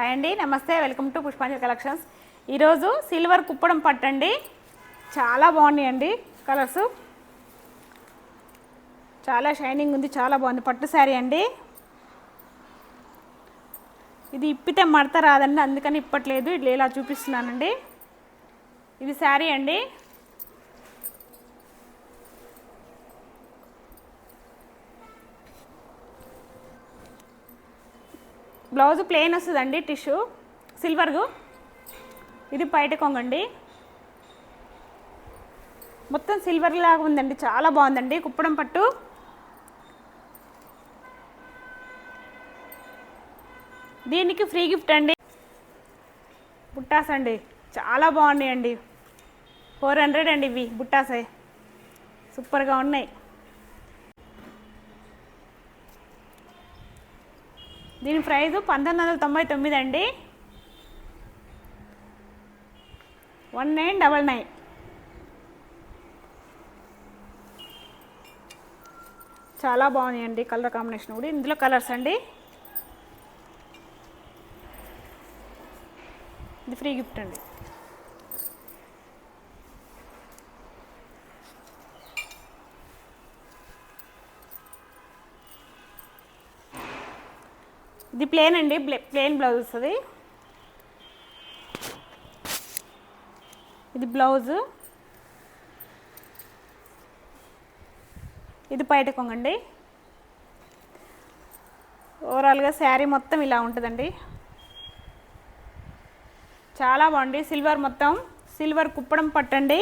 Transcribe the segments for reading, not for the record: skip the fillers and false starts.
Hi అండి, నమస్తే. Welcome to పుష్పాంజలి కలెక్షన్స్. ఈరోజు సిల్వర్ కుప్పడం పట్టండి. చాలా బాగున్నాయండి కలర్స్. చాలా షైనింగ్ ఉంది, చాలా బాగుంది. పట్టు శారీ అండి. ఇది ఇప్పితే మడత రాదండి, అందుకని ఇప్పట్లేదు. ఇట్లా ఇలా చూపిస్తున్నానండి. ఇది శారీ అండి. బ్లౌజ్ ప్లెయిన్ వస్తుందండి, టిష్యూ సిల్వర్గు. ఇది బయట కొంగండి, మొత్తం సిల్వర్ లాగా ఉందండి. చాలా బాగుందండి కుప్పడం పట్టు. దీనికి ఫ్రీ గిఫ్ట్ అండి. బుట్టాస్ అండి, చాలా బాగున్నాయండి. 400 అండి ఇవి బుట్టాసే, సూపర్గా ఉన్నాయి. దీని ప్రైజు 1999 అండి. 1999. చాలా బాగున్నాయండి కలర్ కాంబినేషన్ కూడా. ఇందులో కలర్స్ అండి. ఇది ఫ్రీ గిఫ్ట్ అండి. ఇది ప్లేన్ అండి, ప్లేన్ బ్లౌజ్ వస్తుంది. ఇది బ్లౌజు, ఇది బయట కొంగండి. ఓవరాల్గా శారీ మొత్తం ఇలా ఉంటుందండి. చాలా బాగుంది. సిల్వర్, మొత్తం సిల్వర్ కుప్పడం పట్టండి.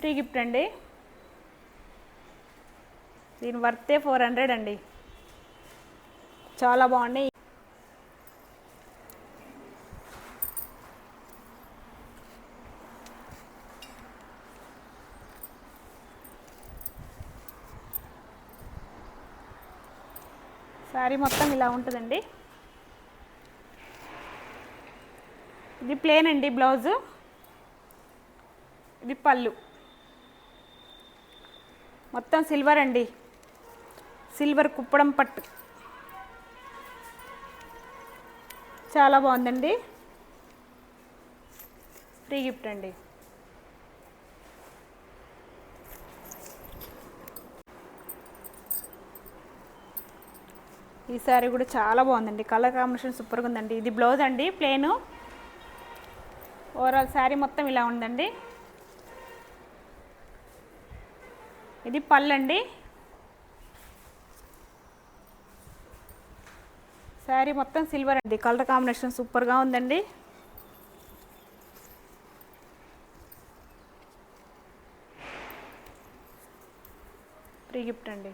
ఫ్రీ గిఫ్ట్ అండి. దీని వర్తే 400 అండి. చాలా బాగున్నాయి. శారీ మొత్తం ఇలా ఉంటుందండి. ఇది ప్లేన్ అండి బ్లౌజు. ఇది పళ్ళు, మొత్తం సిల్వర్ అండి. సిల్వర్ కుప్పడం పట్టు చాలా బాగుందండి. ఫ్రీ గిఫ్ట్ అండి. ఈ సారీ కూడా చాలా బాగుందండి. కలర్ కాంబినేషన్ సూపర్గా ఉందండి. ఇది బ్లౌజ్ అండి, ప్లేను. ఓవరాల్ శారీ మొత్తం ఇలా ఉందండి. ఇది పళ్ళు అండి. శారీ మొత్తం సిల్వర్ అండి. కలర్ కాంబినేషన్ సూపర్గా ఉందండి. ఫ్రీ గిఫ్ట్ అండి.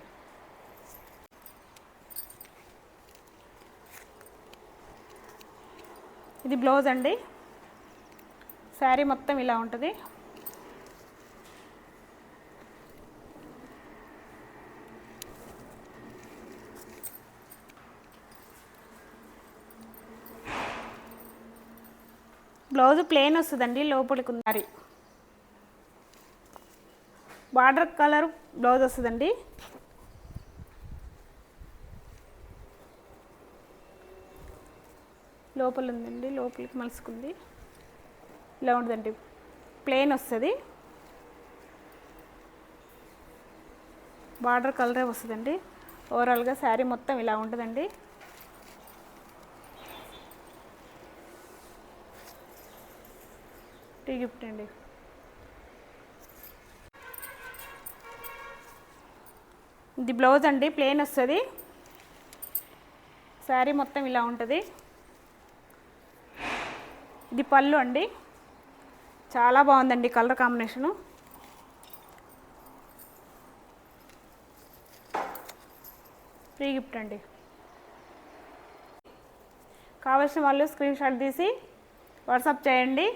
ఇది బ్లౌజ్ అండి. శారీ మొత్తం ఇలా ఉంటుంది. బ్లౌజ్ ప్లెయిన్ వస్తుందండి, లోపలికి ఉన్నది. బార్డర్ కలర్ బ్లౌజ్ వస్తుందండి. లోపల ఉందండి, లోపలికి మలుసుకుంది. ఇలా ఉంటుందండి, ప్లెయిన్ వస్తుంది. బార్డర్ కలరే వస్తుందండి. ఓవరాల్గా శారీ మొత్తం ఇలా ఉంటుందండి. ఫ్రీ గిఫ్ట్ అండి. ఇది బ్లౌజ్ అండి, ప్లెయిన్ వస్తుంది. శారీ మొత్తం ఇలా ఉంటుంది. ఇది పళ్ళు అండి. చాలా బాగుందండి కలర్ కాంబినేషను. ఫ్రీ గిఫ్ట్ అండి. కావాల్సిన వాళ్ళు స్క్రీన్ షాట్ తీసి వాట్సాప్ చేయండి.